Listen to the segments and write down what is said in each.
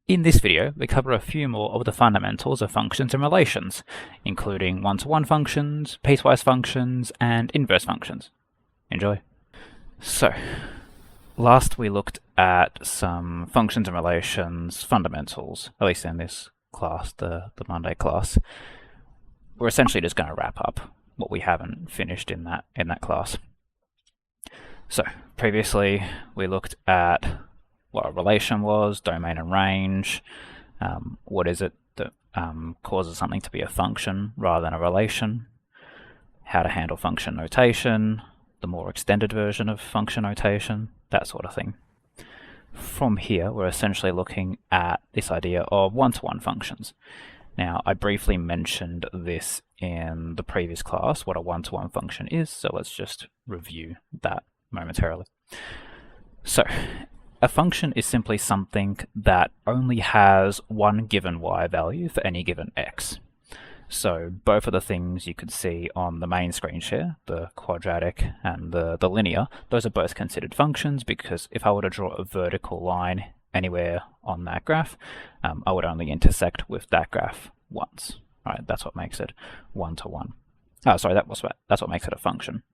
In this video, we cover a few more of the fundamentals of functions and relations, including one-to-one functions, piecewise functions, and inverse functions. Enjoy. So, last we looked at some functions and relations fundamentals, at least in this class, the Monday class. We're essentially just going to wrap up what we haven't finished in that class. So, previously we looked at what a relation was, domain and range, what is it that causes something to be a function rather than a relation, how to handle function notation, the more extended version of function notation, that sort of thing. From here, we're essentially looking at this idea of one-to-one functions. Now, I briefly mentioned this in the previous class, what a one-to-one function is, so let's just review that momentarily. So, a function is simply something that only has one given y value for any given x. So both of the things you could see on the main screen share, the quadratic and the linear, those are both considered functions because if I were to draw a vertical line anywhere on that graph, I would only intersect with that graph once. All right, that's what makes it one-to-one. Oh, sorry, that's what makes it a function.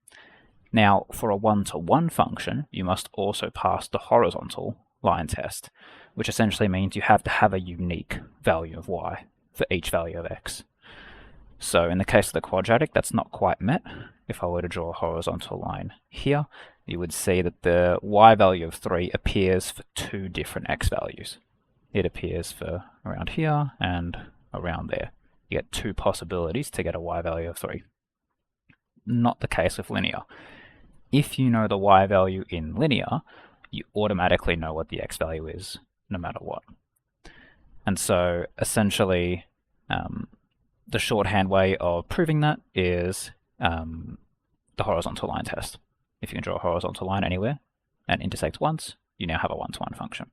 Now, for a one-to-one function, you must also pass the horizontal line test, which essentially means you have to have a unique value of y for each value of x. So in the case of the quadratic, that's not quite met. If I were to draw a horizontal line here, you would see that the y value of 3 appears for two different x values. It appears for around here and around there. You get two possibilities to get a y value of 3. Not the case with linear. If you know the y value in linear, you automatically know what the x value is, no matter what. And so, essentially, the shorthand way of proving that is the horizontal line test. If you can draw a horizontal line anywhere and intersect once, you now have a one-to-one function.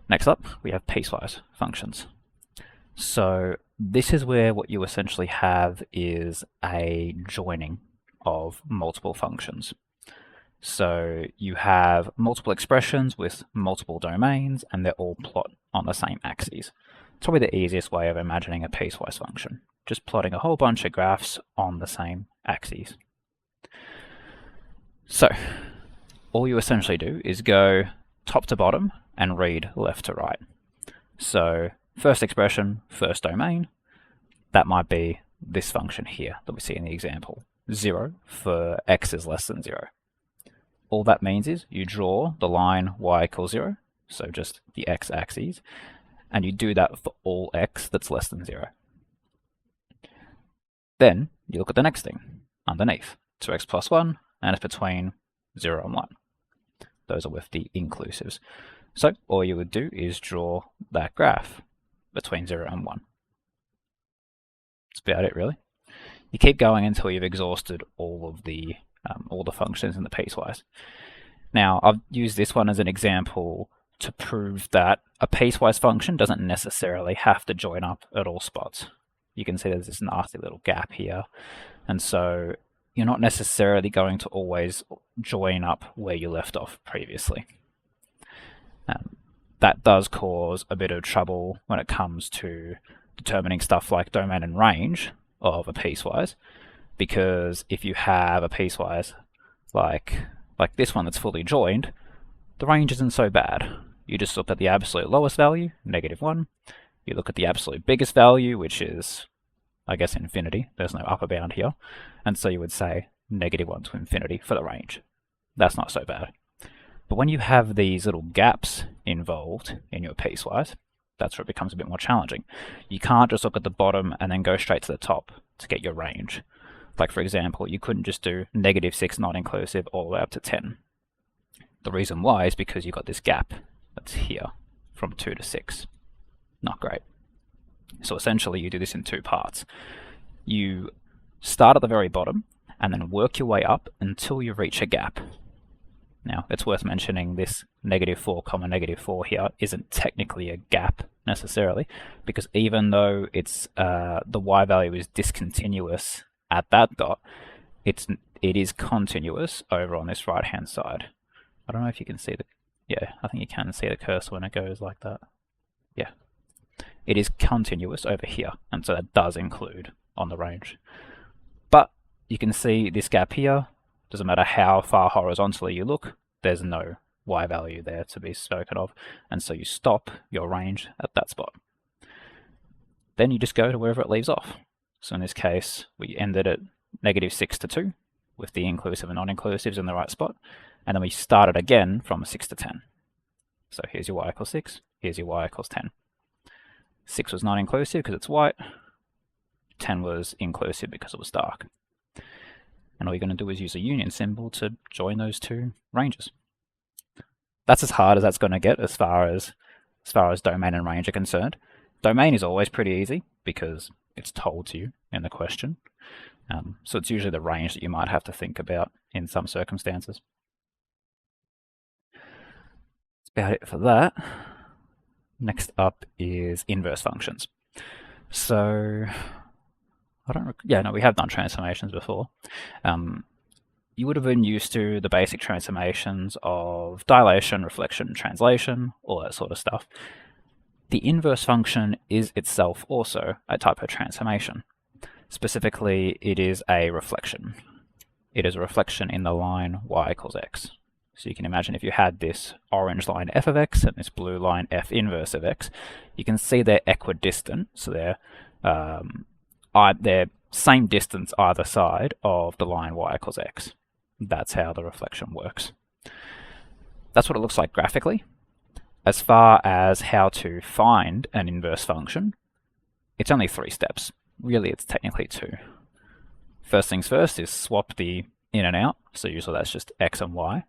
Next up, we have piecewise functions. So this is where what you essentially have is a joining of multiple functions. So you have multiple expressions with multiple domains and they're all plot on the same axes. It's probably the easiest way of imagining a piecewise function, just plotting a whole bunch of graphs on the same axes. So all you essentially do is go top to bottom and read left to right. So first expression, first domain, that might be this function here that we see in the example. 0 for x is less than 0. All that means is you draw the line y equals 0, so just the x-axis, and you do that for all x that's less than 0. Then you look at the next thing underneath, 2x plus 1, and it's between 0 and 1. Those are with the inclusives. So all you would do is draw that graph between 0 and 1. That's about it, really. You keep going until you've exhausted all the functions in the piecewise. Now, I've used this one as an example to prove that a piecewise function doesn't necessarily have to join up at all spots. You can see there's this nasty little gap here, and so you're not necessarily going to always join up where you left off previously. That does cause a bit of trouble when it comes to determining stuff like domain and range of a piecewise, because if you have a piecewise like this one that's fully joined, the range isn't so bad. You just look at the absolute lowest value, -1. You look at the absolute biggest value, which is, I guess, infinity. There's no upper bound here. And so you would say -1 to infinity for the range. That's not so bad. But when you have these little gaps involved in your piecewise, that's where it becomes a bit more challenging. You can't just look at the bottom and then go straight to the top to get your range. Like, for example, you couldn't just do -6 not inclusive all the way up to 10. The reason why is because you've got this gap that's here from 2 to 6. Not great. So essentially you do this in two parts. You start at the very bottom and then work your way up until you reach a gap. Now, it's worth mentioning this -4, -4 here isn't technically a gap necessarily, because even though it's the y value is discontinuous at that dot, it is continuous over on this right-hand side. I don't know if you can see Yeah, I think you can see the cursor when it goes like that. Yeah. It is continuous over here, and so that does include on the range. But you can see this gap here, doesn't matter how far horizontally you look, there's no y value there to be spoken of, and so you stop your range at that spot. Then you just go to wherever it leaves off. So in this case, we ended at -6 to 2, with the inclusive and non-inclusives in the right spot, and then we started again from 6 to 10. So here's your y equals 6, here's your y equals 10. 6 was non-inclusive because it's white, 10 was inclusive because it was dark. And all you're going to do is use a union symbol to join those two ranges. That's as hard as that's going to get as far as domain and range are concerned. Domain is always pretty easy because it's told to you in the question. So it's usually the range that you might have to think about in some circumstances. That's about it for that. Next up is inverse functions. So we have done transformations before. You would have been used to the basic transformations of dilation, reflection, translation, all that sort of stuff. The inverse function is itself also a type of transformation. Specifically, it is a reflection. It is a reflection in the line y equals x. So you can imagine if you had this orange line f of x and this blue line f inverse of x, you can see they're equidistant, so they're same distance either side of the line y equals x. That's how the reflection works. That's what it looks like graphically. As far as how to find an inverse function, it's only 3 steps. Really, it's technically 2. First things first is swap the in and out, so usually that's just x and y.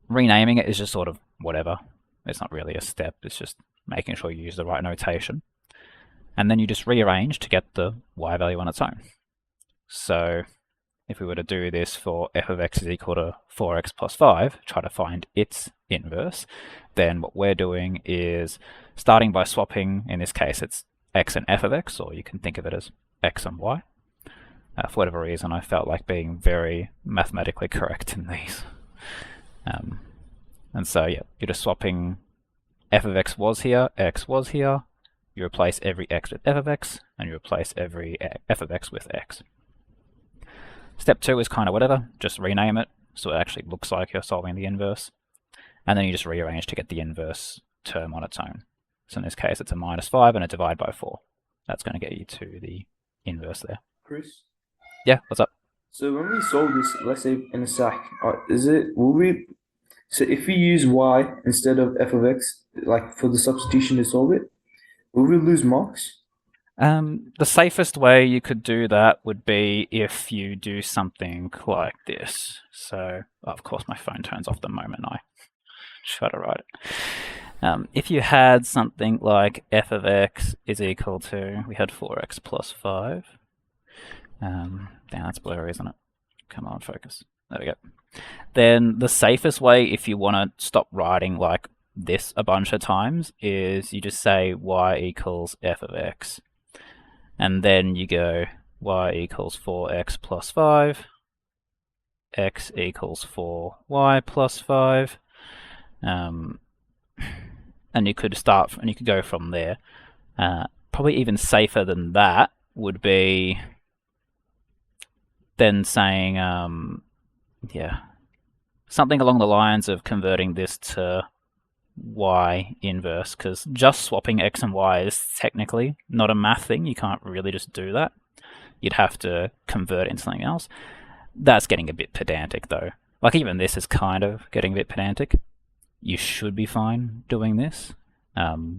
Renaming it is just sort of whatever. It's not really a step, it's just making sure you use the right notation. And then you just rearrange to get the y value on its own. So if we were to do this for f of x is equal to 4x plus 5, try to find its inverse, then what we're doing is starting by swapping, in this case it's x and f of x, or you can think of it as x and y. For whatever reason, I felt like being very mathematically correct in these. And so, yeah, you're just swapping f of x was here, x was here. You replace every x with f of x, and you replace every f of x with x. Step 2 is kind of whatever, just rename it so it actually looks like you're solving the inverse. And then you just rearrange to get the inverse term on its own. So in this case, it's a -5 and a divide by 4. That's going to get you to the inverse there. Chris? Yeah, what's up? So when we solve this, let's say in a sack, so if we use y instead of f of x, like for the substitution to solve it, will we lose marks? The safest way you could do that would be if you do something like this. So, of course, my phone turns off the moment I try to write it. If you had something like f of x is equal to, we had 4x plus 5. Damn, that's blurry, isn't it? Come on, focus. There we go. Then the safest way, if you want to stop writing like this a bunch of times, is you just say y equals f of x. And then you go y equals 4x plus 5, x equals 4y plus 5. And you could start, and you could go from there. Probably even safer than that would be then saying, something along the lines of converting this to y inverse, because just swapping x and y is technically not a math thing. You can't really just do that. You'd have to convert it into something else. That's getting a bit pedantic though. Like even this is kind of getting a bit pedantic. You should be fine doing this,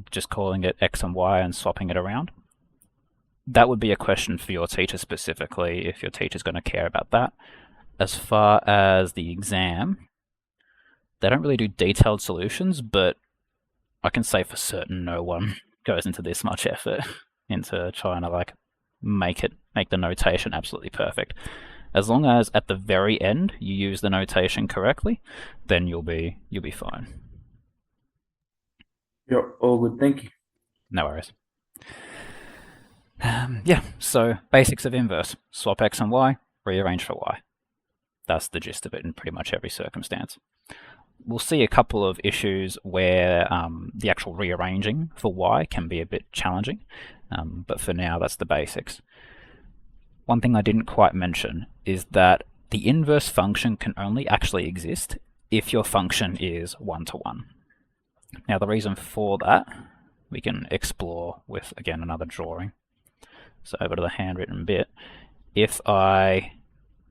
just calling it x and y and swapping it around. That would be a question for your teacher specifically, if your teacher's going to care about that. As far as the exam, they don't really do detailed solutions, but I can say for certain no one goes into this much effort into trying to like make the notation absolutely perfect. As long as at the very end you use the notation correctly, then you'll be fine. Yeah, all good, thank you. No worries. So basics of inverse. Swap x and y, rearrange for y. That's the gist of it in pretty much every circumstance. we'll see a couple of issues where the actual rearranging for y can be a bit challenging, but for now that's the basics. One thing I didn't quite mention is that the inverse function can only actually exist if your function is 1-to-1. Now the reason for that we can explore with, again, another drawing. So over to the handwritten bit. So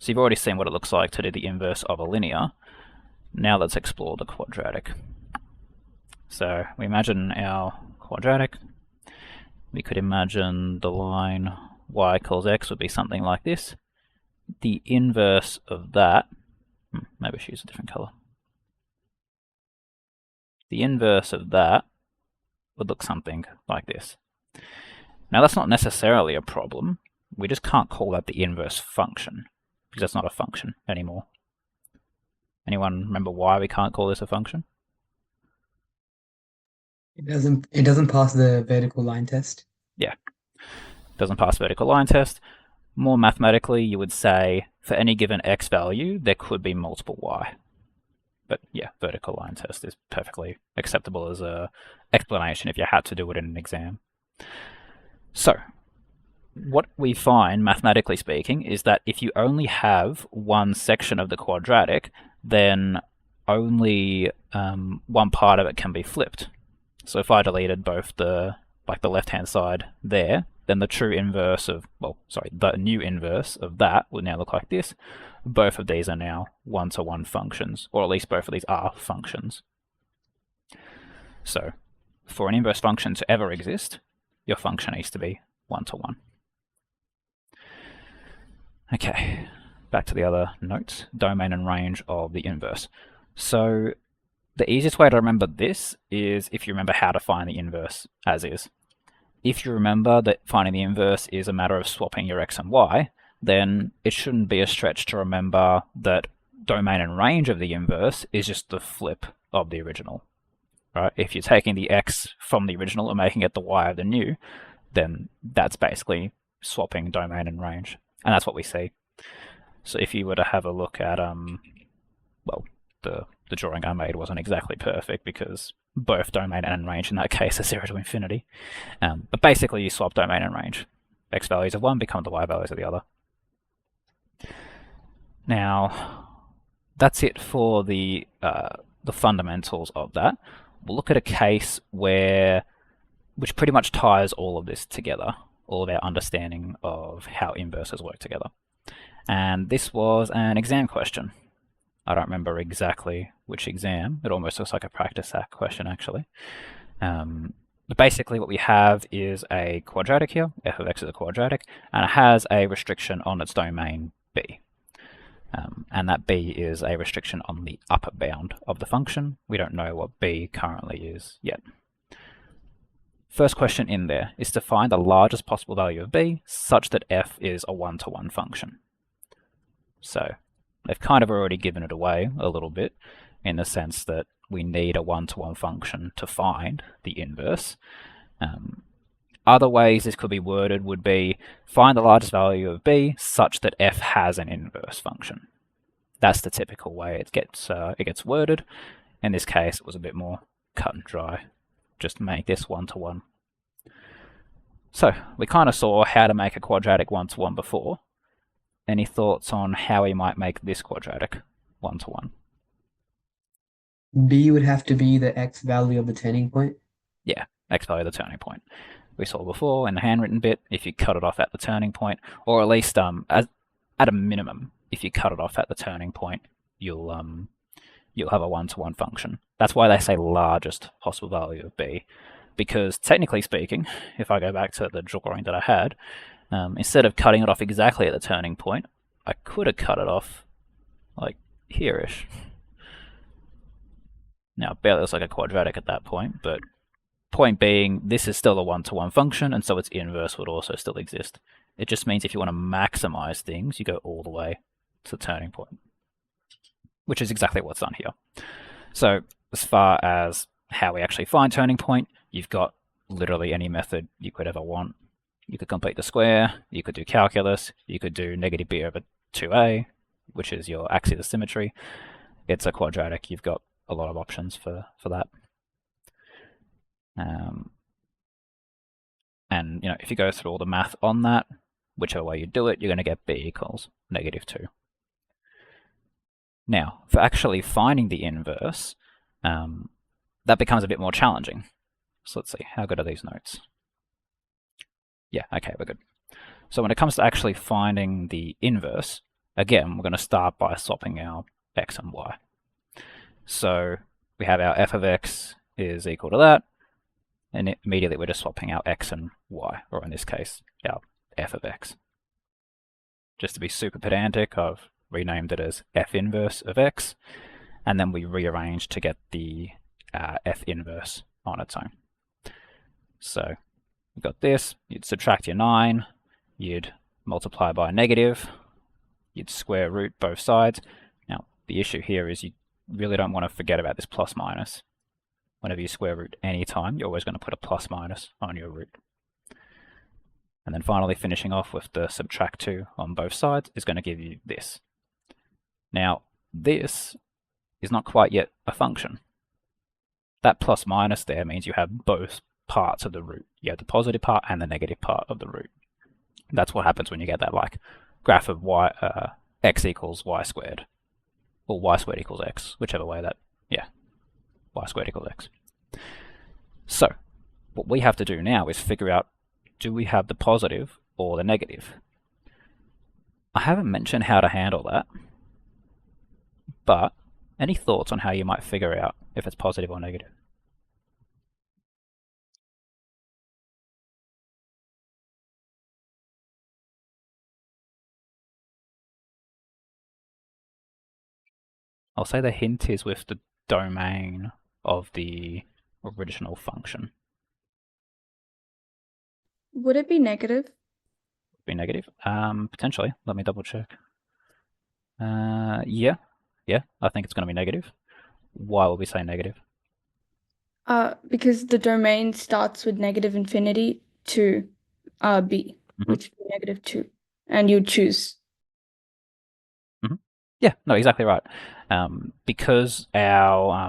you've already seen what it looks like to do the inverse of a linear. Now let's explore the quadratic. So we imagine our quadratic. We could imagine the line y equals x would be something like this. The inverse of that, maybe I should use a different color. The inverse of that would look something like this. Now that's not necessarily a problem. We just can't call that the inverse function, because that's not a function anymore. Anyone remember why we can't call this a function? It doesn't pass the vertical line test. Yeah, doesn't pass vertical line test. More mathematically, you would say for any given x value, there could be multiple y. But yeah, vertical line test is perfectly acceptable as an explanation if you had to do it in an exam. So, what we find, mathematically speaking, is that if you only have one section of the quadratic, then only one part of it can be flipped. So if I deleted both the left-hand side there, then the true inverse of, the new inverse of that would now look like this. Both of these are now 1-to-1 functions, or at least both of these are functions. So for an inverse function to ever exist, your function needs to be 1-to-1. Okay, back to the other notes, domain and range of the inverse. So the easiest way to remember this is if you remember how to find the inverse as is. If you remember that finding the inverse is a matter of swapping your x and y, then it shouldn't be a stretch to remember that domain and range of the inverse is just the flip of the original. Right? If you're taking the x from the original and making it the y of the new, then that's basically swapping domain and range. And that's what we see. So if you were to have a look at, the drawing I made wasn't exactly perfect because both domain and range in that case are 0 to infinity. But basically you swap domain and range. X values of one become the y values of the other. Now, that's it for the fundamentals of that. We'll look at a case which pretty much ties all of this together, all of our understanding of how inverses work together. And this was an exam question. I don't remember exactly which exam. It almost looks like a practice act question, actually. But basically what we have is a quadratic here. F of x is a quadratic, and it has a restriction on its domain b. And that b is a restriction on the upper bound of the function. We don't know what b currently is yet. First question in there is to find the largest possible value of b such that f is a 1-to-1 function. So they've kind of already given it away a little bit in the sense that we need a 1-to-1 function to find the inverse. Other ways this could be worded would be find the largest value of b such that f has an inverse function. That's the typical way it gets worded. In this case, it was a bit more cut and dry. Just make this 1-to-1. So we kind of saw how to make a quadratic 1-to-1 before. Any thoughts on how we might make this quadratic 1-to-1? B would have to be the x value of the turning point. Yeah, x value of the turning point. We saw before in the handwritten bit, if you cut it off at the turning point, or at least at a minimum, if you cut it off at the turning point, you'll have a 1-to-1 function. That's why they say largest possible value of b, because technically speaking, if I go back to the drawing that I had, instead of cutting it off exactly at the turning point, I could have cut it off like here-ish. Now, it barely looks like a quadratic at that point, but point being, this is still a 1-to-1 function, and so its inverse would also still exist. It just means if you want to maximize things, you go all the way to the turning point, which is exactly what's done here. So as far as how we actually find turning point, you've got literally any method you could ever want. You could complete the square, you could do calculus, you could do negative b over 2a, which is your axis of symmetry. It's a quadratic. You've got a lot of options for that. And if you go through all the math on that, whichever way you do it, you're going to get b equals -2. Now, for actually finding the inverse, that becomes a bit more challenging. So let's see, how good are these notes? Yeah, okay, we're good. So when it comes to actually finding the inverse, again, we're going to start by swapping our x and y. So we have our f of x is equal to that, and immediately we're just swapping our x and y, or in this case, our f of x. Just to be super pedantic, I've renamed it as f inverse of x, and then we rearrange to get the f inverse on its own. So we've got this, you'd subtract your 9, you'd multiply by a negative, you'd square root both sides. Now, the issue here is you really don't want to forget about this plus minus. Whenever you square root any time, you're always going to put a plus minus on your root. And then finally finishing off with the subtract 2 on both sides is going to give you this. Now, this is not quite yet a function. That plus minus there means you have both parts of the root. You have the positive part and the negative part of the root. That's what happens when you get that like graph of x equals y squared, or y squared equals x, whichever way that, yeah, y squared equals x. So what we have to do now is figure out, do we have the positive or the negative? I haven't mentioned how to handle that, but any thoughts on how you might figure out if it's positive or negative? I'll say the hint is with the domain of the original function. Would it be negative? Be negative? Potentially. Let me double check. Yeah, I think it's going to be negative. Why would we say negative? Because the domain starts with negative infinity to b, which would be -2, and you choose. Yeah, no, exactly right. Because our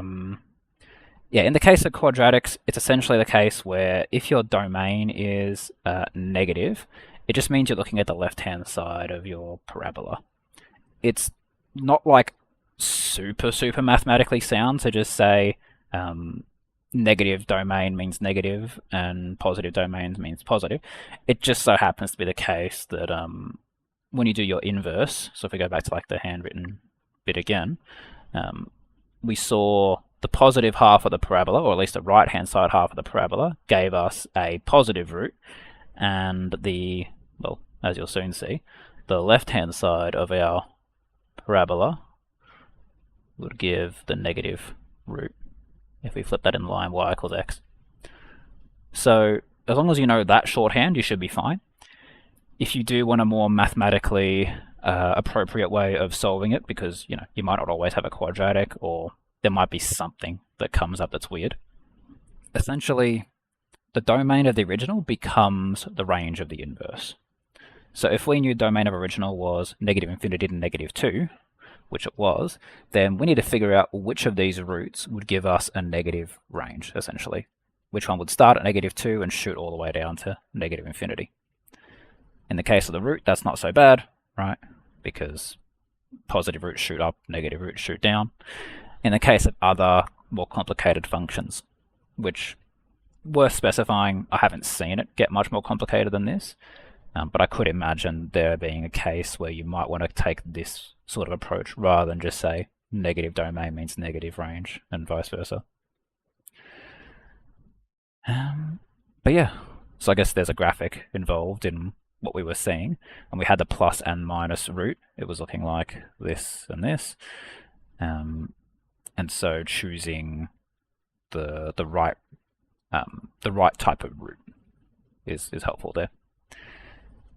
in the case of quadratics, it's essentially the case where if your domain is negative, it just means you're looking at the left-hand side of your parabola. It's not like super mathematically sound to just say negative domain means negative and positive domain means positive. It just so happens to be the case that when you do your inverse, so if we go back to like the handwritten bit again, we saw the positive half of the parabola, or at least the right-hand side half of the parabola, gave us a positive root, and the, well, as you'll soon see, the left-hand side of our parabola would give the negative root if we flip that in line y equals x. So as long as you know that shorthand, you should be fine. If you do want a more mathematically appropriate way of solving it, because you might not always have a quadratic, or there might be something that comes up that's weird, essentially the domain of the original becomes the range of the inverse. So if we knew domain of original was negative infinity to -2, which it was, then we need to figure out which of these roots would give us a negative range, essentially. Which one would start at -2 and shoot all the way down to negative infinity. In the case of the root, that's not so bad, right? Because positive roots shoot up, negative roots shoot down. In the case of other more complicated functions, which, worth specifying, I haven't seen it get much more complicated than this, but I could imagine there being a case where you might want to take this sort of approach rather than just say negative domain means negative range and vice versa. But yeah, so I guess there's a graphic involved in what we were seeing, and we had the plus and minus root. It was looking like this and this, and so choosing the right type of root is helpful there.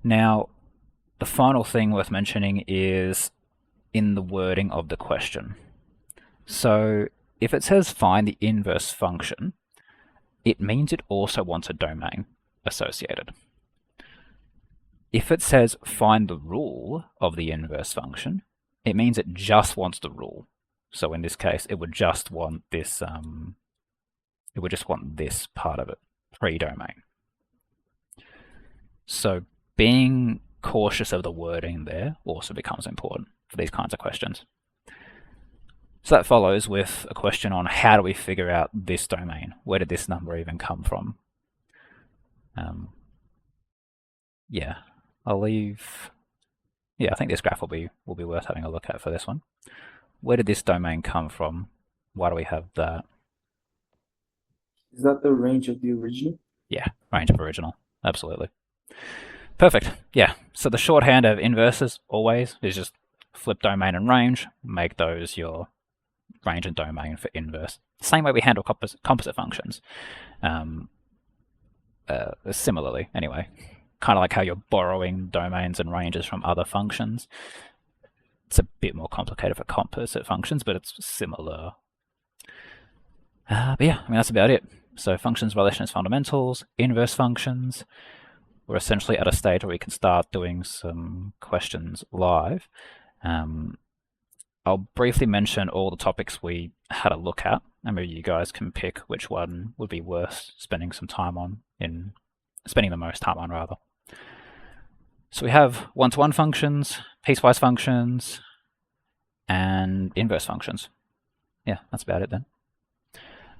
Now, the final thing worth mentioning is in the wording of the question. So if it says find the inverse function, it means it also wants a domain associated. If it says find the rule of the inverse function, it means it just wants the rule. So in this case, it would just want this. It would just want this part of it, pre-domain. So being cautious of the wording there also becomes important for these kinds of questions. So that follows with a question on how do we figure out this domain? Where did this number even come from? Yeah, I'll leave. Yeah, I think this graph will be worth having a look at for this one. Where did this domain come from? Why do we have that? Is that the range of the original? Yeah, range of original. Absolutely. Perfect. Yeah. So the shorthand of inverses always is just flip domain and range, make those your range and domain for inverse. Same way we handle composite functions. Similarly, anyway. Kind of like how you're borrowing domains and ranges from other functions. It's a bit more complicated for composite functions, but it's similar. But yeah, I mean, that's about it. So functions, relations, fundamentals, inverse functions. We're essentially at a stage where we can start doing some questions live. I'll briefly mention all the topics we had a look at, and maybe you guys can pick which one would be worth spending some time on, spending the most time on rather. So we have one-to-one functions, piecewise functions, and inverse functions. Yeah, that's about it then.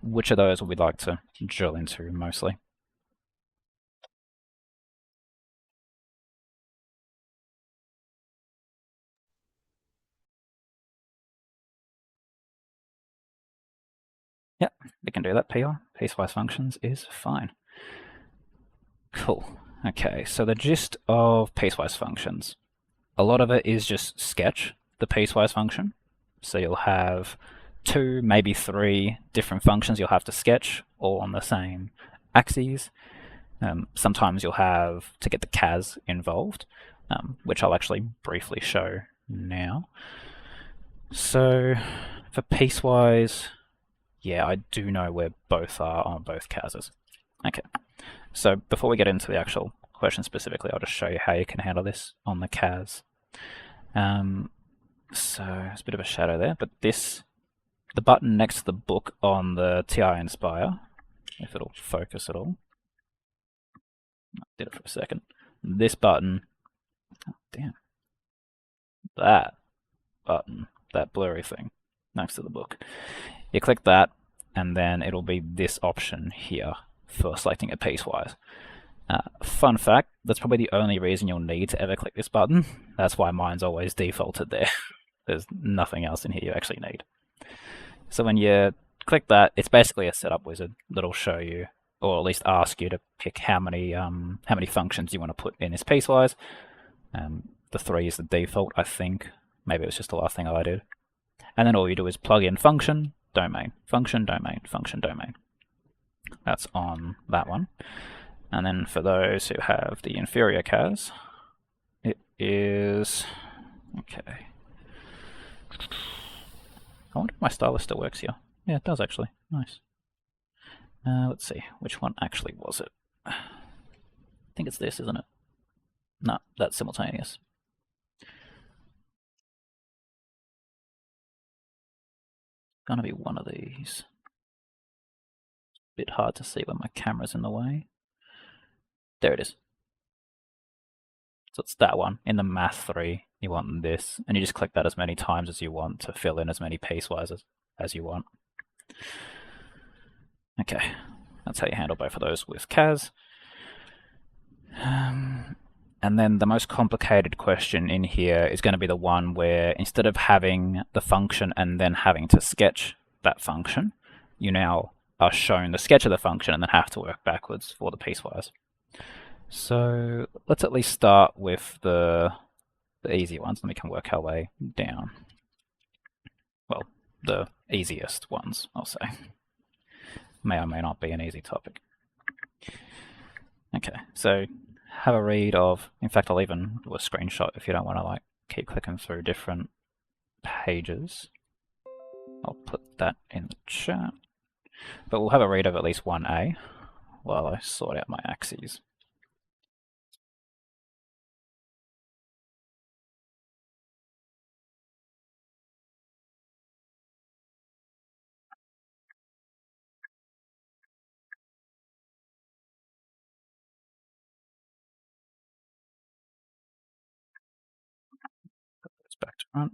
Which of those would we like to drill into mostly? Yep, we can do that. Piecewise functions is fine. Cool. Okay, so the gist of piecewise functions. A lot of it is just sketch the piecewise function. So you'll have 2, maybe 3 different functions you'll have to sketch, all on the same axes. Sometimes you'll have to get the cas involved, which I'll actually briefly show now. So for piecewise, yeah, I do know where both are on both cases. Okay, so before we get into the actual question specifically, I'll just show you how you can handle this on the cas. So there's a bit of a shadow there, but the button next to the book on the TI Inspire, if it'll focus at all. I did it for a second. This button, oh, damn, that button, that blurry thing next to the book. You click that, and then it'll be this option here for selecting a piecewise. Fun fact, that's probably the only reason you'll need to ever click this button. That's why mine's always defaulted there. There's nothing else in here you actually need. So when you click that, it's basically a setup wizard that'll show you, or at least ask you to pick how many functions you want to put in this piecewise. The 3 is the default, I think. Maybe it was just the last thing I did. And then all you do is plug in function, domain, function, domain, function, domain. That's on that one. And then for those who have the inferior cas, it is, okay. I wonder if my stylus still works here. Yeah, it does actually. Nice. Let's see, which one actually was it? I think it's this, isn't it? No, that's simultaneous. Gonna be one of these. Bit hard to see when my camera's in the way. There it is. So it's that one. In the math 3, you want this, and you just click that as many times as you want to fill in as many piecewise as you want. Okay, that's how you handle both of those with cas. And then the most complicated question in here is going to be the one where instead of having the function and then having to sketch that function, you now are shown the sketch of the function and then have to work backwards for the piecewise. So let's at least start with the easy ones, and we can work our way down. Well, the easiest ones, I'll say. May or may not be an easy topic. Okay, so have a read of, in fact, I'll even do a screenshot if you don't want to like keep clicking through different pages. I'll put that in the chat. But we'll have a read of at least 1A while I sort out my axes. front.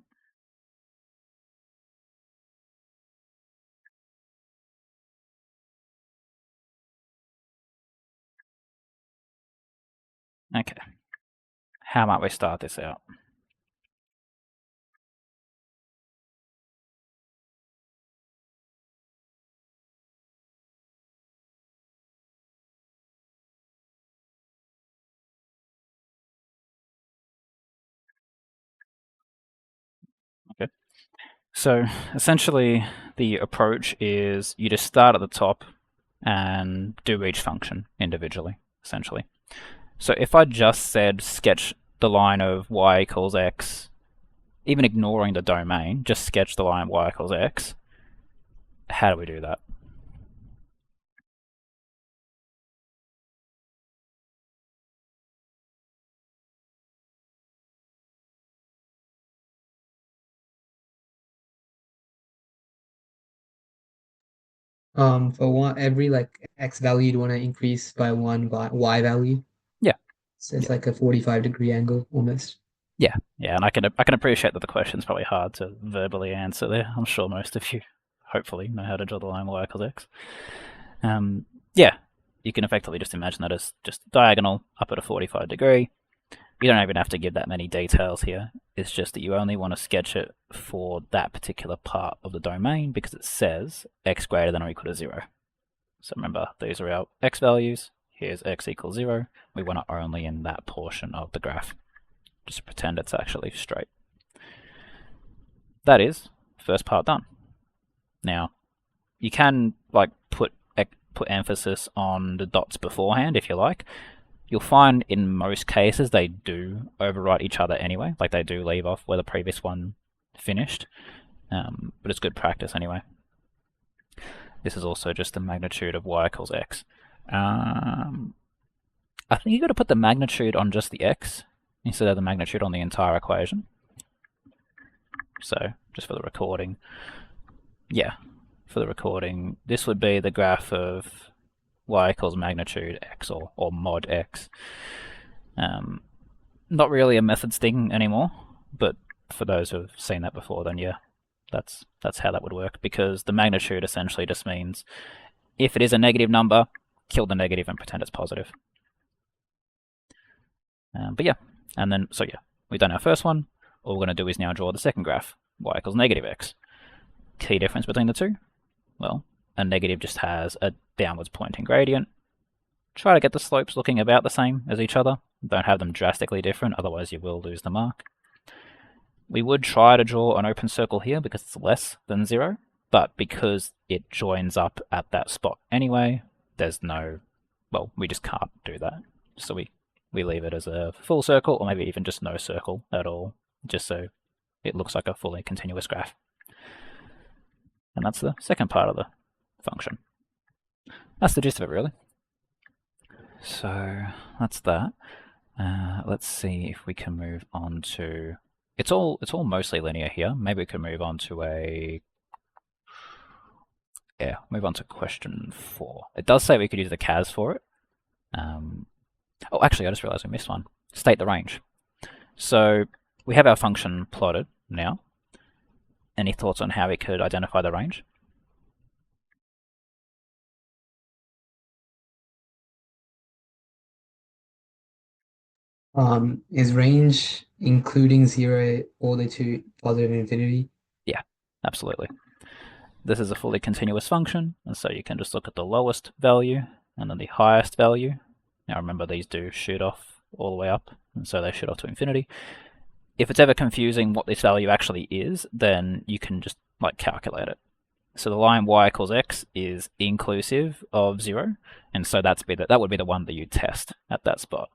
Okay. How might we start this out? Okay. So essentially, the approach is you just start at the top and do each function individually, essentially. So if I just said sketch the line of y equals x, even ignoring the domain, just sketch the line y equals x, how do we do that? For every like x value, you want to increase by one y value. Yeah. So it's like a 45-degree angle almost. Yeah, and I can appreciate that the question's probably hard to verbally answer there. I'm sure most of you, hopefully, know how to draw the line y equals x. Yeah, you can effectively just imagine that as just diagonal up at a 45 degree. You don't even have to give that many details here. It's just that you only want to sketch it for that particular part of the domain because it says x greater than or equal to 0. So remember, these are our x values. Here's x equals 0. We want it only in that portion of the graph. Just pretend it's actually straight. That is first part done. Now, you can like put emphasis on the dots beforehand if you like. You'll find in most cases they do overwrite each other anyway, like they do leave off where the previous one finished, but it's good practice anyway. This is also just the magnitude of y equals x. I think you've got to put the magnitude on just the x instead of the magnitude on the entire equation. So, just for the recording, yeah, for the recording, this would be the graph of y equals magnitude x or mod x. Not really a methods thing anymore, but for those who've seen that before, then yeah, that's how that would work, because the magnitude essentially just means if it is a negative number, kill the negative and pretend it's positive. But yeah, and then, so yeah, we've done our first one. All we're going to do is now draw the second graph, y equals negative x. Key difference between the two? Well, a negative just has a downwards pointing gradient. Try to get the slopes looking about the same as each other. Don't have them drastically different, otherwise you will lose the mark. We would try to draw an open circle here because it's less than 0, but because it joins up at that spot anyway, there's no, well, we just can't do that. So we leave it as a full circle, or maybe even just no circle at all, just so it looks like a fully continuous graph. And that's the second part of the function. That's the gist of it, really. So that's that. Let's see if we can move on to. It's all mostly linear here. Maybe we can move on to move on to question 4. It does say we could use the CAS for it. Oh, actually, I just realized we missed one. State the range. So we have our function plotted now. Any thoughts on how we could identify the range? Is range including 0 all the way to positive infinity? Yeah, absolutely. This is a fully continuous function, and so you can just look at the lowest value and then the highest value. Now remember, these do shoot off all the way up, and so they shoot off to infinity. If it's ever confusing what this value actually is, then you can just like calculate it. So the line y equals x is inclusive of 0, and so that would be the one that you test at that spot.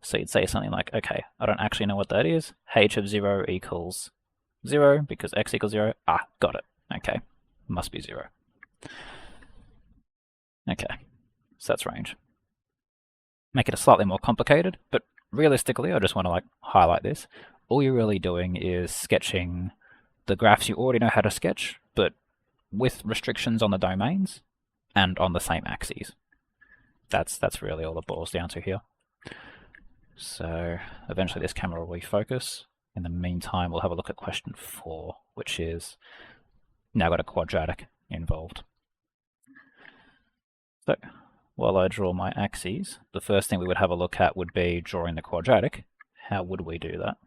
So you'd say something like, okay, I don't actually know what that is. H of 0 equals 0 because x equals 0. Ah, got it. Okay, must be 0. Okay, so that's range. Make it a slightly more complicated, but realistically, I just want to like highlight this. All you're really doing is sketching the graphs you already know how to sketch, but with restrictions on the domains and on the same axes. That's really all it boils down to here. So eventually this camera will refocus. In the meantime, we'll have a look at question 4, which is now got a quadratic involved. So while I draw my axes, the first thing we would have a look at would be drawing the quadratic. How would we do that?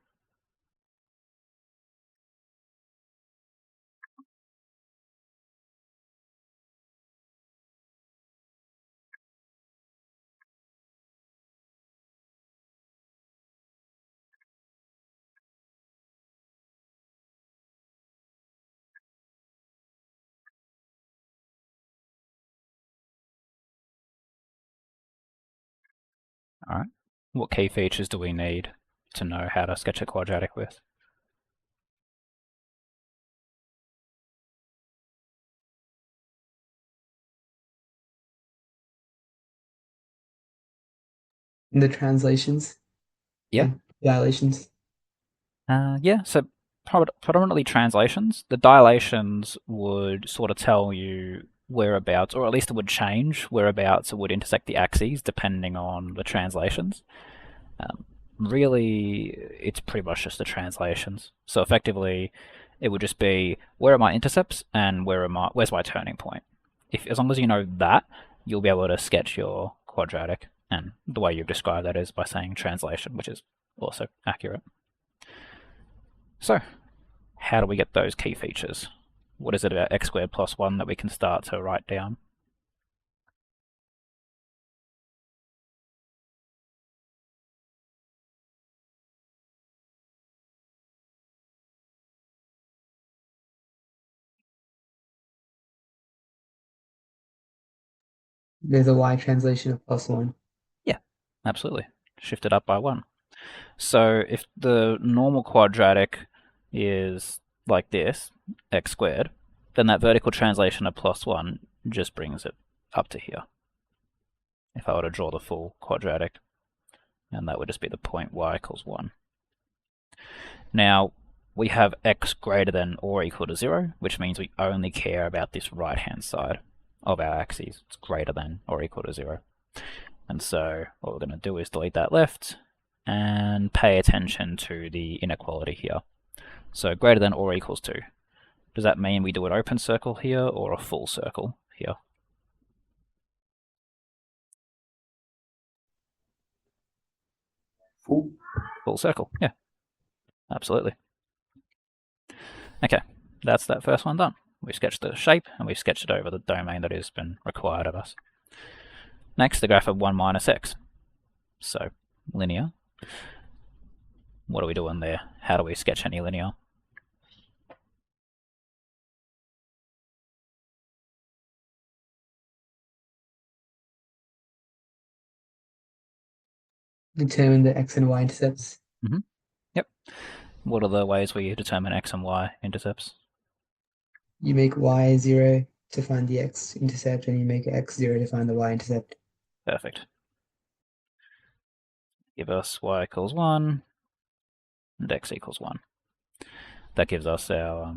All right. What key features do we need to know how to sketch a quadratic with? The translations. Yeah. And dilations. Yeah, so predominantly translations. The dilations would sort of tell you whereabouts, or at least it would change whereabouts it would intersect the axes depending on the translations. Really, it's pretty much just the translations. So effectively, it would just be where are my intercepts and where's my turning point. As long as you know that, you'll be able to sketch your quadratic. And the way you've described that is by saying translation, which is also accurate. So, how do we get those key features? What is it about x squared plus 1 that we can start to write down? There's a y translation of +1. Yeah, absolutely. Shift it up by 1. So if the normal quadratic is like this, x squared, then that vertical translation of +1 just brings it up to here. If I were to draw the full quadratic, and that would just be the point y equals 1. Now, we have x greater than or equal to 0, which means we only care about this right-hand side of our axes. It's greater than or equal to 0. And so what we're going to do is delete that left and pay attention to the inequality here. So greater than or equals 2. Does that mean we do an open circle here or a full circle here? Full circle, yeah. Absolutely. Okay, that's that first one done. We've sketched the shape and we've sketched it over the domain that has been required of us. Next, the graph of 1 minus x. So, linear. What are we doing there? How do we sketch any linear? Determine the x and y intercepts. Yep. What are the ways we determine x and y intercepts? You make y 0 to find the x intercept, and you make x 0 to find the y intercept. Perfect. Give us y equals 1 and x equals 1. That gives us our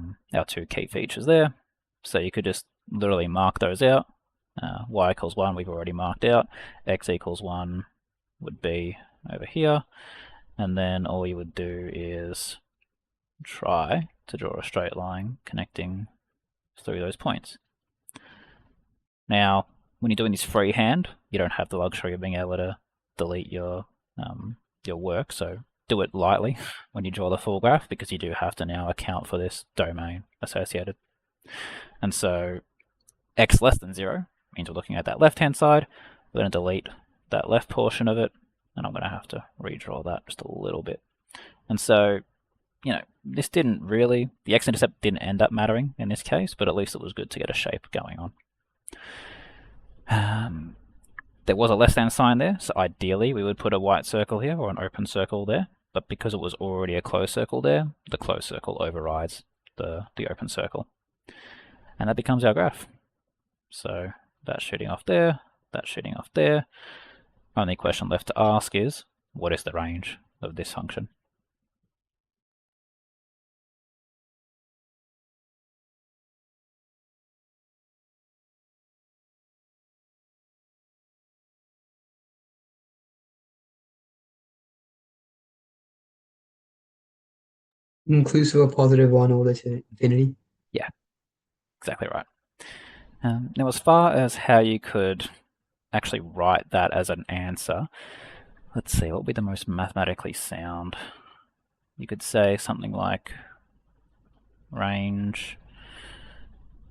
two key features there. So you could just literally mark those out. Y equals 1 we've already marked out. X equals 1 would be over here. And then all you would do is try to draw a straight line connecting through those points. Now, when you're doing this freehand, you don't have the luxury of being able to delete your work, so do it lightly when you draw the full graph, because you do have to now account for this domain associated. And so x less than 0 means we're looking at that left-hand side. We're going to delete that left portion of it, and I'm going to have to redraw that just a little bit. And so, this didn't really, the x-intercept didn't end up mattering in this case, but at least it was good to get a shape going on. There was a less than sign there, so ideally we would put a white circle here or an open circle there, but because it was already a closed circle there, the closed circle overrides the open circle. And that becomes our graph. So that's shooting off there, that's shooting off there. Only question left to ask is, what is the range of this function? Inclusive of positive 1 all the way to infinity. Exactly right. Now, as far as how you could actually write that as an answer, let's see, what would be the most mathematically sound? You could say something like range,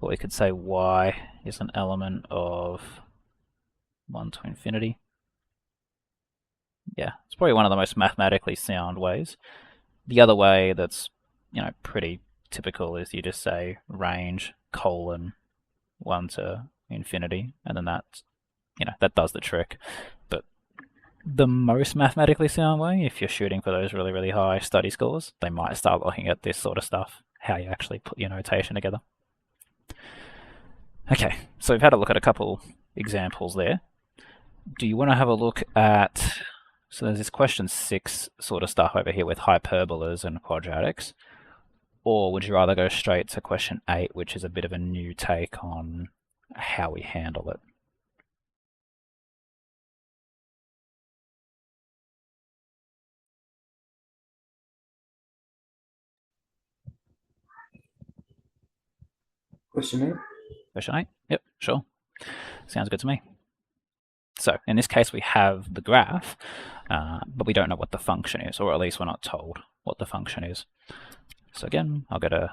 or we could say y is an element of 1 to infinity. Yeah, it's probably one of the most mathematically sound ways. The other way that's, pretty typical is you just say range colon 1 to infinity, and then that does the trick. But the most mathematically sound way, if you're shooting for those really, really high study scores, they might start looking at this sort of stuff, how you actually put your notation together. Okay, so we've had a look at a couple examples there. Do you want to have a look at, so there's this question 6 sort of stuff over here with hyperbolas and quadratics, or would you rather go straight to question 8, which is a bit of a new take on how we handle it? Question 8. Question 8? Yep, sure. Sounds good to me. So in this case, we have the graph, but we don't know what the function is, or at least we're not told what the function is. So again, I'll go to,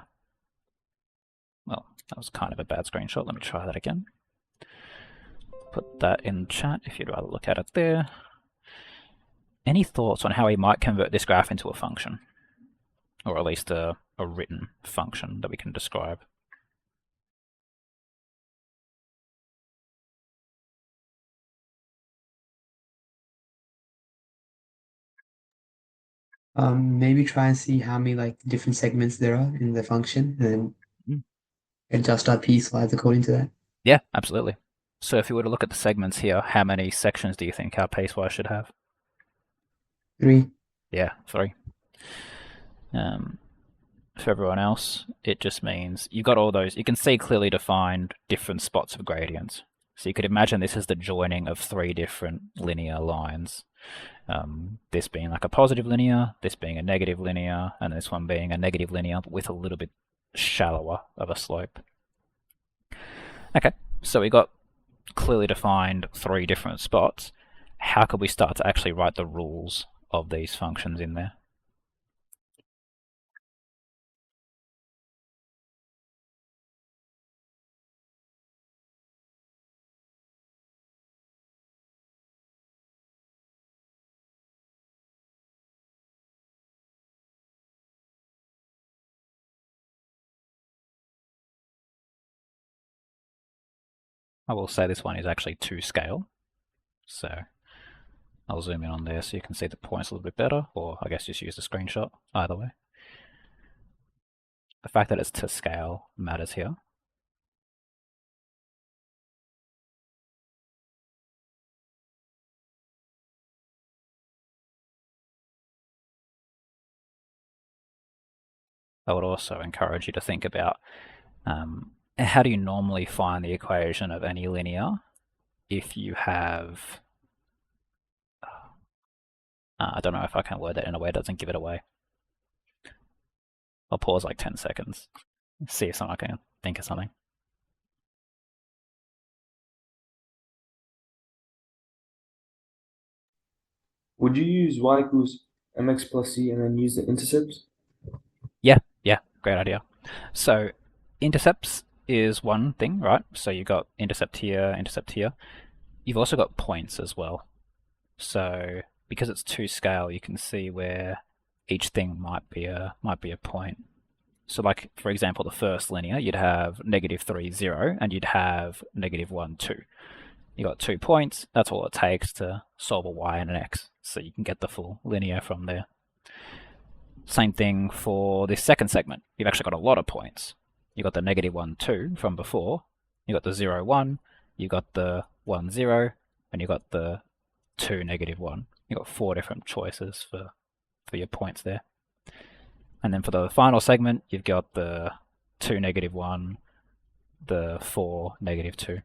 well, that was kind of a bad screenshot. Let me try that again. Put that in chat if you'd rather look at it there. Any thoughts on how we might convert this graph into a function? Or at least a written function that we can describe? Maybe try and see how many like different segments there are in the function, and then adjust our piecewise according to that. Yeah, absolutely. So if you were to look at the segments here, how many sections do you think our piecewise should have? 3. Yeah, 3. For everyone else, it just means you've got all those, you can see clearly defined different spots of gradients. So you could imagine this is the joining of 3 different linear lines. This being like a positive linear, this being a negative linear, and this one being a negative linear with a little bit shallower of a slope. Okay, so we got clearly defined 3 different spots. How could we start to actually write the rules of these functions in there? I will say this one is actually to scale. So I'll zoom in on there so you can see the points a little bit better, or I guess just use the screenshot, either way. The fact that it's to scale matters here. I would also encourage you to think about how do you normally find the equation of any linear if you have, I don't know if I can word that in a way that doesn't give it away. I'll pause like 10 seconds, see if someone can think of something. Would you use y equals mx plus c and then use the intercepts? Yeah, great idea. So intercepts is one thing, right? So you've got intercept here, intercept here. You've also got points as well. So because it's to scale, you can see where each thing might be a point. So like, for example, the first linear, you'd have -3, 0, and you'd have -1, 2. You got 2 points, that's all it takes to solve a y and an x. So you can get the full linear from there. Same thing for this second segment. You've actually got a lot of points. You got the -1, 2 from before. You got the 0, 1. You got the 1, 0, and you got the 2, -1. You got 4 different choices for your points there. And then for the final segment, you've got the 2, -1, the 4, -2.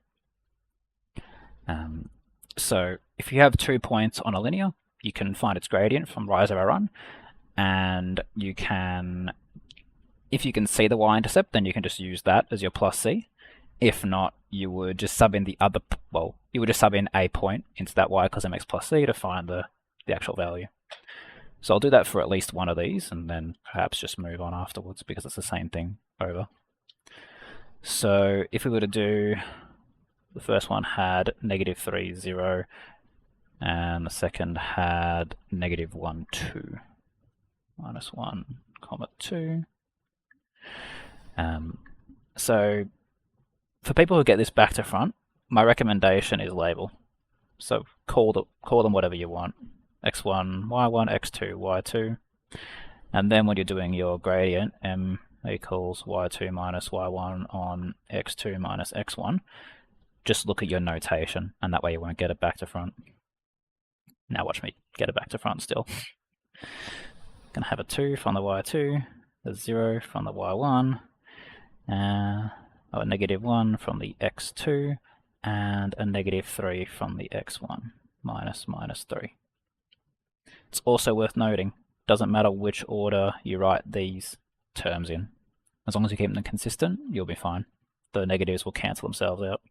So if you have 2 points on a linear, you can find its gradient from rise over run, and you can If you can see the y-intercept, then you can just use that as your plus c. If not, you would just sub in you would just sub in a point into that y cos mx plus c to find the actual value. So I'll do that for at least one of these, and then perhaps just move on afterwards because it's the same thing over. So if we were to do, the first one had -3, 0, and the second had -1, 2. -1, comma 2. So for people who get this back to front, my recommendation is label. So call them whatever you want. x1, y1, x2, y2. And then when you're doing your gradient, m equals y2 minus y1 on x2 minus x1, just look at your notation, and that way you won't get it back to front. Now watch me get it back to front still. Gonna have a 2 from the y2, a 0 from the y1, a -1 from the x2, and a -3 from the x1, minus 3. It's also worth noting, doesn't matter which order you write these terms in. As long as you keep them consistent, you'll be fine. The negatives will cancel themselves out.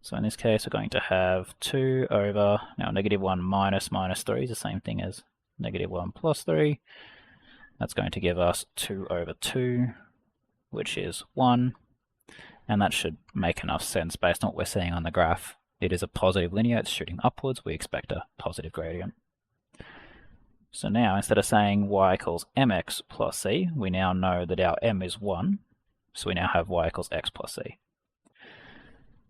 So in this case, we're going to have 2 over, now -1 minus -3 is the same thing as -1 plus 3. That's going to give us 2 over 2, which is 1. And that should make enough sense based on what we're seeing on the graph. It is a positive linear, it's shooting upwards, we expect a positive gradient. So now, instead of saying y equals mx plus c, we now know that our m is 1, so we now have y equals x plus c.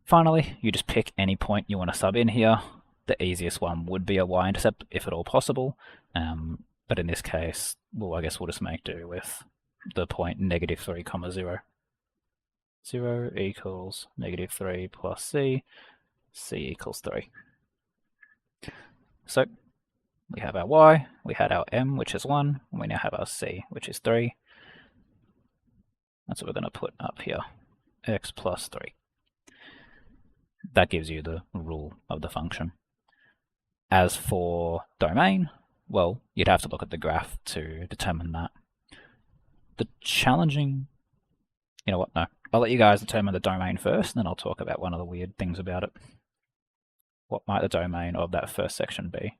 Finally, you just pick any point you want to sub in here. The easiest one would be a y-intercept, if at all possible, but in this case, well, I guess we'll just make do with the point -3, 0. 0 equals -3 plus c, c equals 3. So we have our y, we had our m, which is 1, and we now have our c, which is 3. That's what we're going to put up here, x plus 3. That gives you the rule of the function. As for domain, well, you'd have to look at the graph to determine that. The challenging... You know what, no. I'll let you guys determine the domain first, and then I'll talk about one of the weird things about it. What might the domain of that first section be?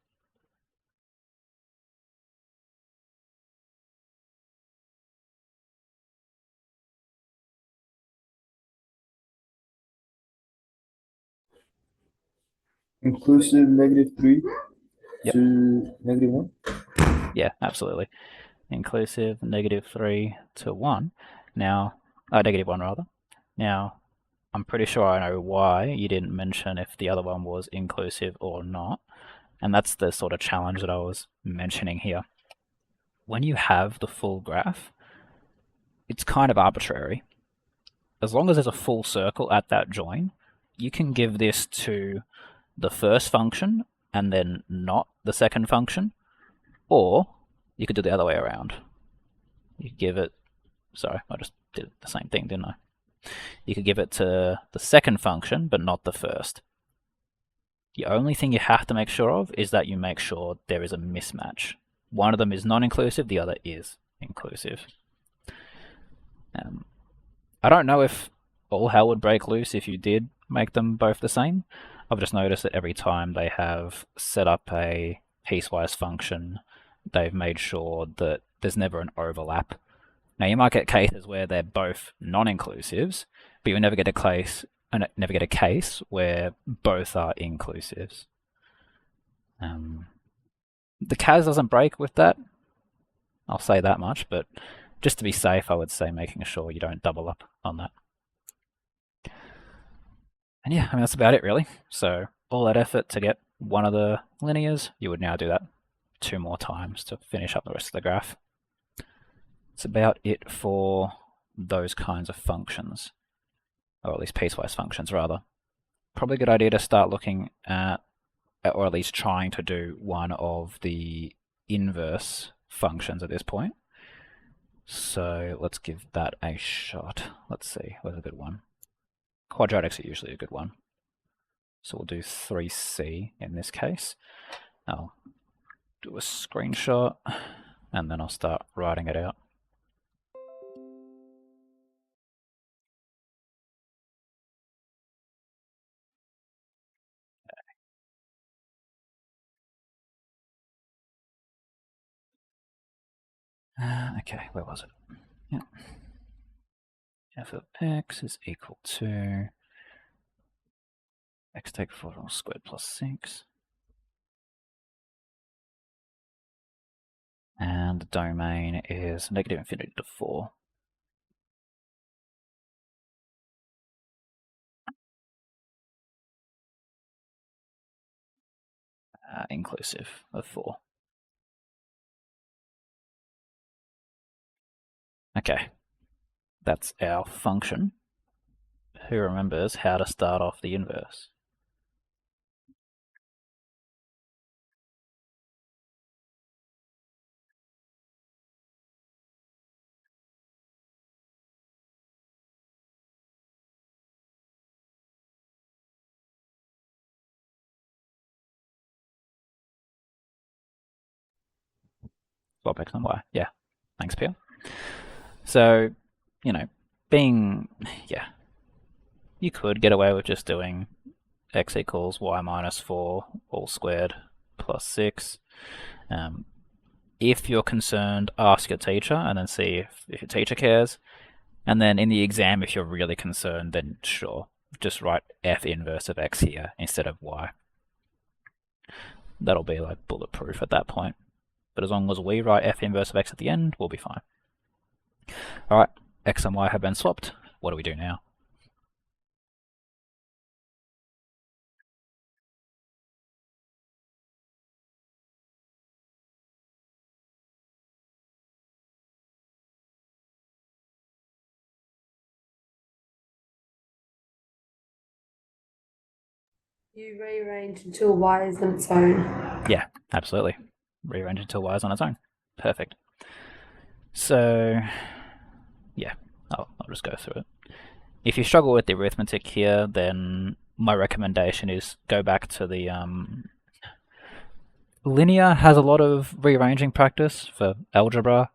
Inclusive -3 Yep. to -1. Yeah, absolutely. Inclusive -3 to 1. Now, -1 rather. Now, I'm pretty sure I know why you didn't mention if the other one was inclusive or not. And that's the sort of challenge that I was mentioning here. When you have the full graph, it's kind of arbitrary. As long as there's a full circle at that join, you can give this to the first function and then not the second function, or you could do the other way around. You give it, sorry, I just did the same thing, didn't I? You could give it to the second function, but not the first. The only thing you have to make sure of is that you make sure there is a mismatch. One of them is non-inclusive, the other is inclusive. I don't know if all hell would break loose if you did make them both the same. I've just noticed that every time they have set up a piecewise function, they've made sure that there's never an overlap. Now you might get cases where they're both non-inclusives, but you'll never get a case where both are inclusives. The CAS doesn't break with that, I'll say that much, but just to be safe, I would say making sure you don't double up on that. And yeah, I mean, that's about it really. So all that effort to get one of the linears, you would now do that 2 more times to finish up the rest of the graph. It's about it for those kinds of functions, or at least piecewise functions rather. Probably a good idea to start looking at, or at least trying to do one of the inverse functions at this point. So let's give that a shot. Let's see, what's a good one? Quadratics are usually a good one. So we'll do 3c in this case. I'll do a screenshot and then I'll start writing it out. Okay, where was it? Yeah. F of x is equal to x take 4 all squared plus 6. And the domain is negative infinity to 4. Inclusive of 4. Okay, that's our function. Who remembers how to start off the inverse? Swap x and y. Yeah, thanks, Pia. So, you could get away with just doing x equals y minus 4 all squared plus 6. If you're concerned, ask your teacher and then see if your teacher cares. And then in the exam, if you're really concerned, then sure, just write f inverse of x here instead of y. That'll be like bulletproof at that point. But as long as we write f inverse of x at the end, we'll be fine. Alright, x and y have been swapped. What do we do now? You rearrange until y is on its own. Yeah, absolutely. Rearrange until y is on its own. Perfect. So, yeah, I'll just go through it. If you struggle with the arithmetic here, then my recommendation is go back to the linear has a lot of rearranging practice for algebra,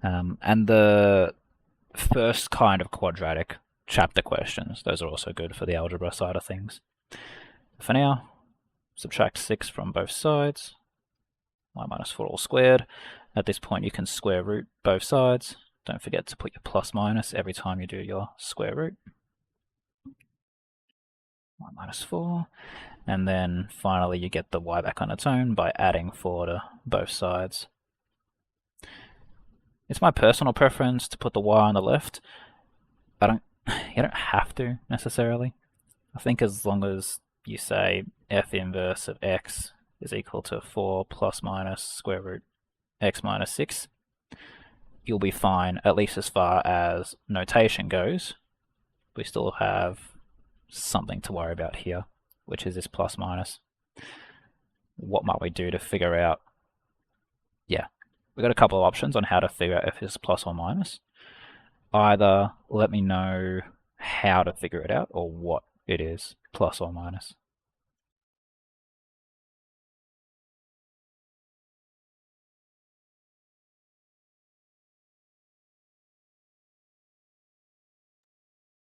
and the first kind of quadratic chapter questions. Those are also good for the algebra side of things. For now, subtract 6 from both sides. Y minus 4 all squared. At this point you can square root both sides. Don't forget to put your plus minus every time you do your square root. Y minus 4. And then finally you get the y back on its own by adding 4 to both sides. It's my personal preference to put the y on the left. You don't have to necessarily. I think as long as you say f inverse of x is equal to 4 plus minus square root x minus 6, you'll be fine, at least as far as notation goes. We still have something to worry about here, which is this plus minus. What might we do to figure out? Yeah, we've got a couple of options on how to figure out if it's plus or minus. Either let me know how to figure it out or what it is, plus or minus.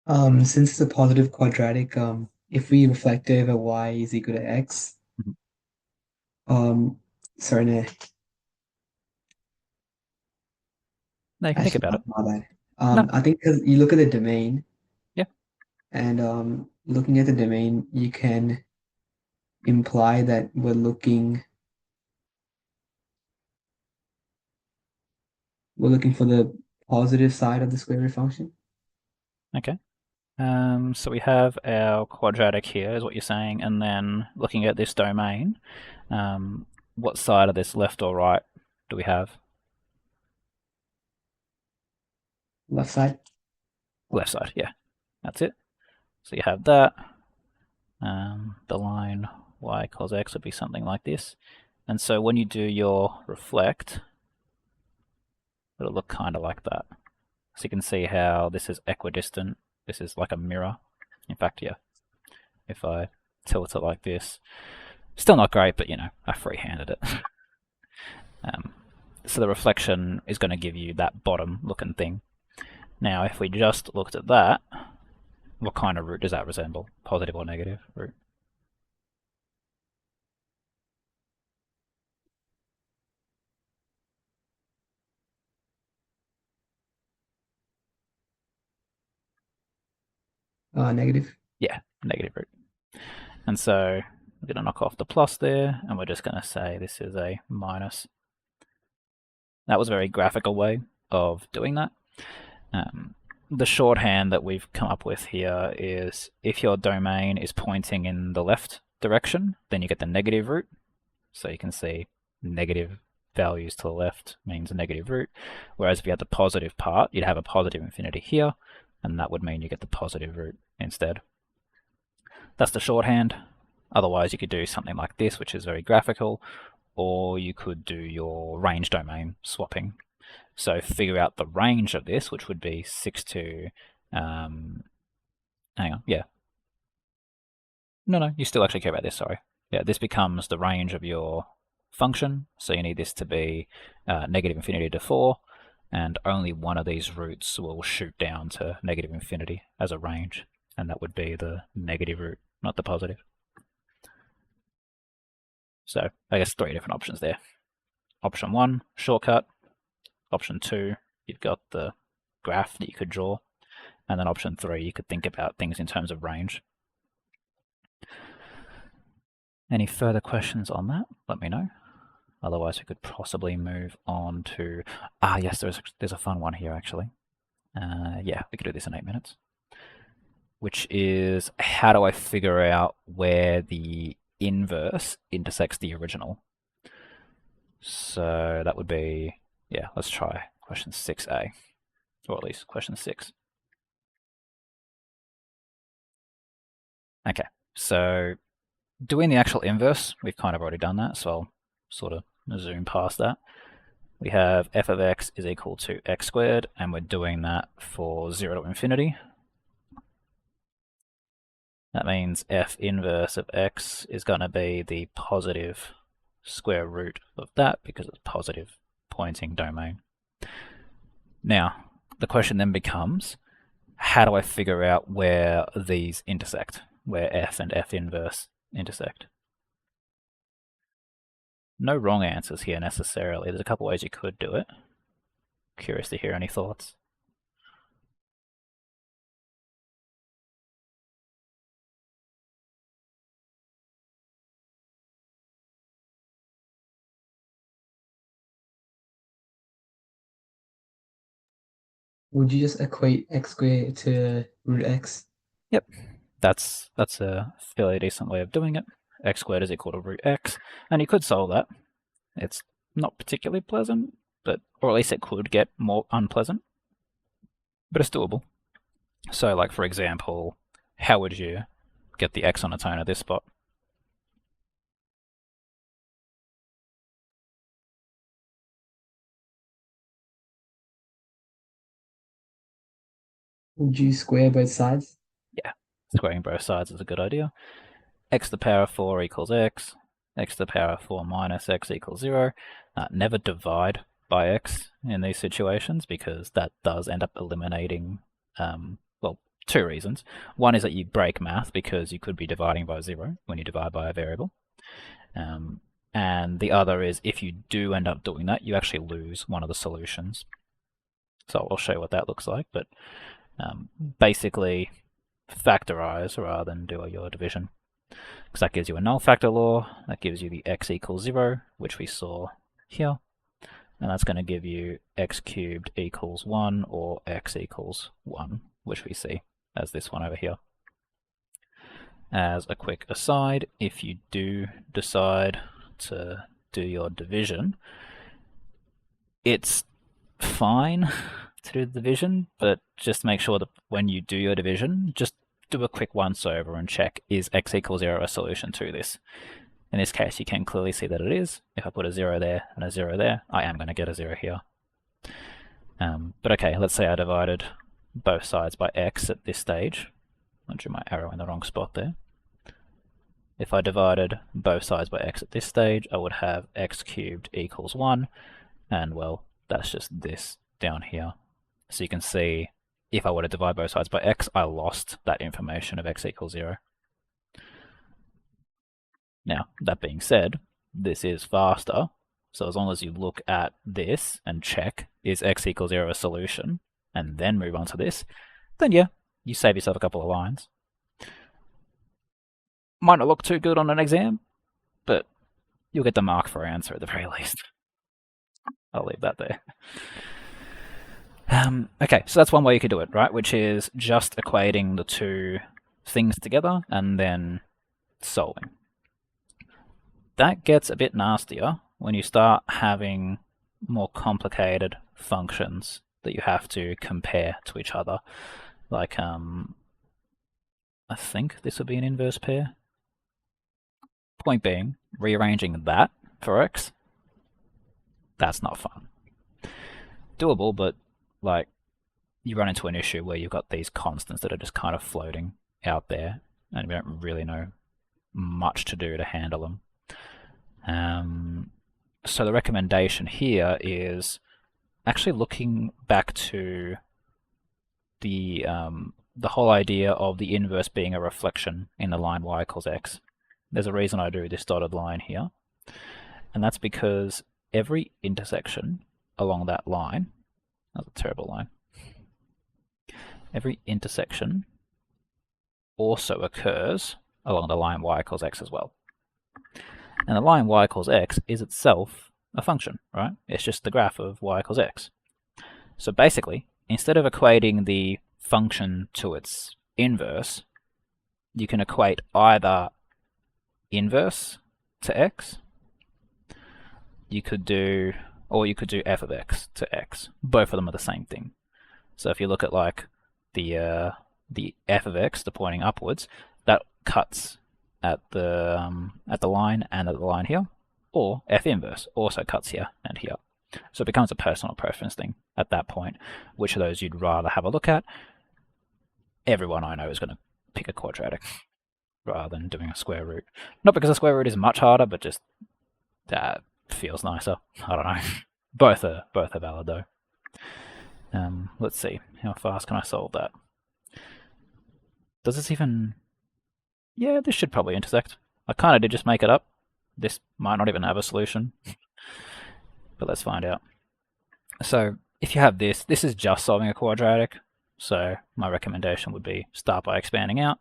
Since it's a positive quadratic, if we reflect over y is equal to x, sorry, no. No, you can think about it. My bad. No. I think because you look at the domain. Yeah. And looking at the domain, you can imply that we're looking for the positive side of the square root function. Okay. So we have our quadratic here, is what you're saying, and then looking at this domain, what side of this, left or right, do we have? Left side. Left side, yeah. That's it. So you have that. The line y equals x would be something like this. And so when you do your reflect, it'll look kind of like that. So you can see how this is equidistant. This is like a mirror. In fact, yeah, if I tilt it like this, still not great, but I freehanded it. So the reflection is going to give you that bottom looking thing. Now, if we just looked at that, what kind of root does that resemble? Positive or negative root? Negative. Yeah, negative root. And so we're going to knock off the plus there, and we're just going to say this is a minus. That was a very graphical way of doing that. The shorthand that we've come up with here is if your domain is pointing in the left direction, then you get the negative root. So you can see negative values to the left means a negative root, whereas if you had the positive part, you'd have a positive infinity here, and that would mean you get the positive root instead. That's the shorthand. Otherwise, you could do something like this, which is very graphical, or you could do your range domain swapping. So figure out the range of this, which would be 6 to, hang on, yeah. No, you still actually care about this, sorry. Yeah, this becomes the range of your function, so you need this to be negative infinity to 4, and only one of these roots will shoot down to negative infinity as a range, and that would be the negative root, not the positive. So I guess 3 different options there. Option 1, shortcut. Option 2, you've got the graph that you could draw. And then option 3, you could think about things in terms of range. Any further questions on that? Let me know. Otherwise, we could possibly move on to... yes, there's a fun one here, actually. Yeah, we could do this in 8 minutes. Which is, how do I figure out where the inverse intersects the original? So that would be... Yeah, let's try question 6a, or at least question 6. Okay, so doing the actual inverse, we've kind of already done that, so I'll sort of zoom past that. We have f of x is equal to x squared, and we're doing that for 0 to infinity. That means f inverse of x is going to be the positive square root of that, because it's positive pointing domain. Now, the question then becomes, how do I figure out where these intersect, where f and f inverse intersect? No wrong answers here necessarily. There's a couple ways you could do it. Curious to hear any thoughts. Would you just equate x squared to root x? Yep, that's a fairly decent way of doing it. X squared is equal to root x, and you could solve that. It's not particularly pleasant, but or at least it could get more unpleasant, but it's doable. So, like for example, how would you get the x on its own at this spot? Would you square both sides? Yeah, squaring both sides is a good idea. X to the power of 4 equals x. X to the power of 4 minus x equals 0. Never divide by x in these situations, because that does end up eliminating, well, 2 reasons. One is that you break math because you could be dividing by 0 when you divide by a variable. And the other is, if you do end up doing that, you actually lose one of the solutions. So I'll show you what that looks like, but basically factorize rather than do your division, because that gives you a null factor law. That gives you the x equals 0, which we saw here, and that's going to give you x cubed equals 1, or x equals 1, which we see as this one over here. As a quick aside, if you do decide to do your division, it's fine to do the division, but just make sure that when you do your division, just do a quick once over and check, is x equals 0 a solution to this? In this case, you can clearly see that it is. If I put a 0 there and a 0 there, I am going to get a 0 here. But okay, let's say I divided both sides by x at this stage. I drew my arrow in the wrong spot there. If I divided both sides by x at this stage, I would have x cubed equals 1, and well, that's just this down here. So you can see, if I were to divide both sides by x, I lost that information of x equals 0. Now, that being said, this is faster, so as long as you look at this and check, is x equals 0 a solution, and then move on to this, then yeah, you save yourself a couple of lines. Might not look too good on an exam, but you'll get the mark for answer at the very least. I'll leave that there. Okay, so that's one way you could do it, right? Which is just equating the two things together and then solving. That gets a bit nastier when you start having more complicated functions that you have to compare to each other. Like, I think this would be an inverse pair. Point being, rearranging that for x, that's not fun. Doable, but like, you run into an issue where you've got these constants that are just kind of floating out there, and you don't really know much to do to handle them. So the recommendation here is actually looking back to the whole idea of the inverse being a reflection in the line y equals x. There's a reason I do this dotted line here, and that's because every intersection along that line, that's a terrible line, every intersection also occurs along the line y equals x as well. And the line y equals x is itself a function, right? It's just the graph of y equals x. So basically, instead of equating the function to its inverse, you can equate either inverse to x, you could do f of x to x. Both of them are the same thing. So if you look at like the f of x, the pointing upwards, that cuts at the line and at the line here, or f inverse also cuts here and here. So it becomes a personal preference thing at that point, which of those you'd rather have a look at. Everyone I know is going to pick a quadratic rather than doing a square root. Not because a square root is much harder, but just that feels nicer. I don't know. Both are valid though. Let's see, how fast can I solve that? Does this even... Yeah, this should probably intersect. I kind of did just make it up. This might not even have a solution. But let's find out. So if you have this is just solving a quadratic. So my recommendation would be start by expanding out.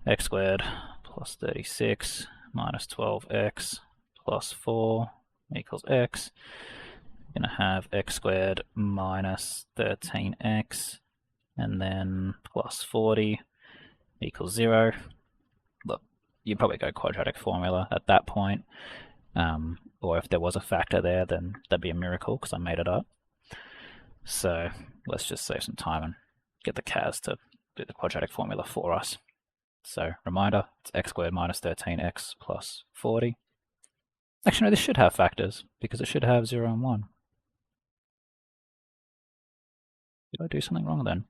X squared plus 36 minus 12x plus 4 equals x. You're going to have x squared minus 13x and then plus 40 equals 0. Look, you'd probably go quadratic formula at that point. Or if there was a factor there, then that'd be a miracle because I made it up. So let's just save some time and get the CAS to do the quadratic formula for us. So reminder, it's x squared minus 13x plus 40. Actually, no, this should have factors because it should have 0 and 1. Did I do something wrong then?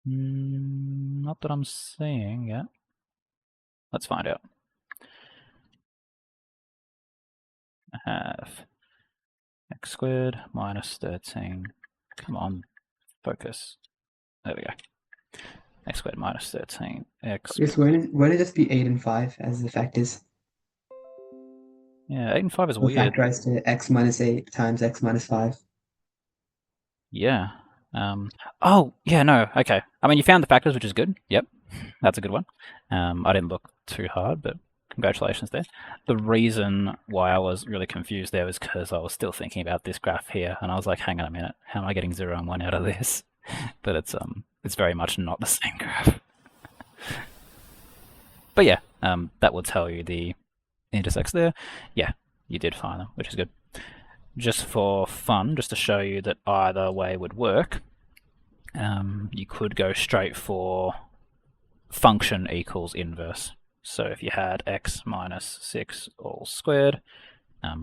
Not that I'm seeing yet. Let's find out. I have x squared minus 13. Come on, focus. There we go. X squared minus 13. X. Yes, wouldn't it just be 8 and 5 as the factors? Yeah, 8 and 5 is We'll weird. factorize to x minus 8 times x minus 5. Yeah. Oh, yeah, no, okay. I mean, you found the factors, which is good. Yep, that's a good one. I didn't look too hard, but congratulations there. The reason why I was really confused there was because I was still thinking about this graph here, and I was like, hang on a minute, how am I getting 0 and 1 out of this? But it's very much not the same graph. But yeah, that will tell you the intersects there. Yeah, you did find them, which is good. Just for fun, just to show you that either way would work, you could go straight for function equals inverse. So if you had x minus 6 all squared, I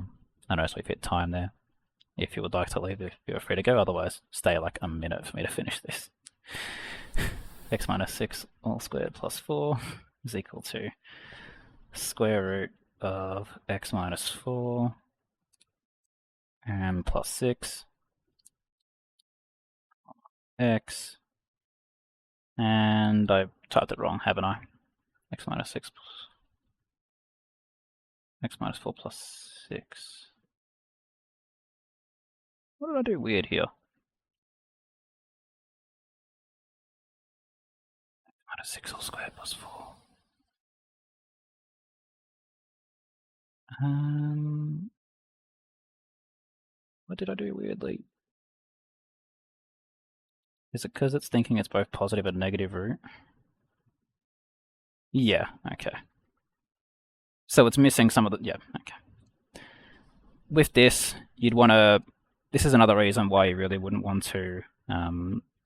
notice we've hit time there. If you would like to leave, feel free to go, otherwise stay like a minute for me to finish this. X minus 6 all squared plus 4 is equal to square root of x minus 4 and plus 6 x, and I typed it wrong, haven't I? X minus 6 x minus 4 plus 6. What did I do weird here? minus 6 all squared plus 4. What did I do weirdly? Is it because it's thinking it's both positive and negative root? Yeah, okay. So it's missing some of the... Yeah, okay. With this, you'd want to... This is another reason why you really wouldn't want to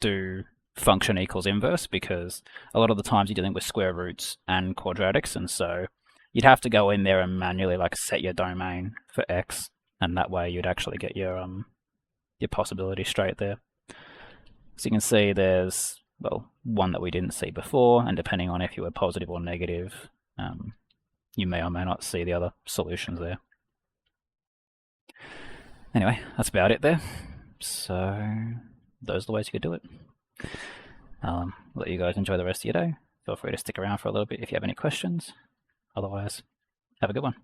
do function equals inverse, because a lot of the times you're dealing with square roots and quadratics, and so you'd have to go in there and manually like set your domain for x, and that way you'd actually get your possibility straight there. So you can see there's, well, one that we didn't see before, and depending on if you were positive or negative, you may or may not see the other solutions there. Anyway, that's about it there. So those are the ways you could do it. I'll let you guys enjoy the rest of your day. Feel free to stick around for a little bit if you have any questions. Otherwise, have a good one.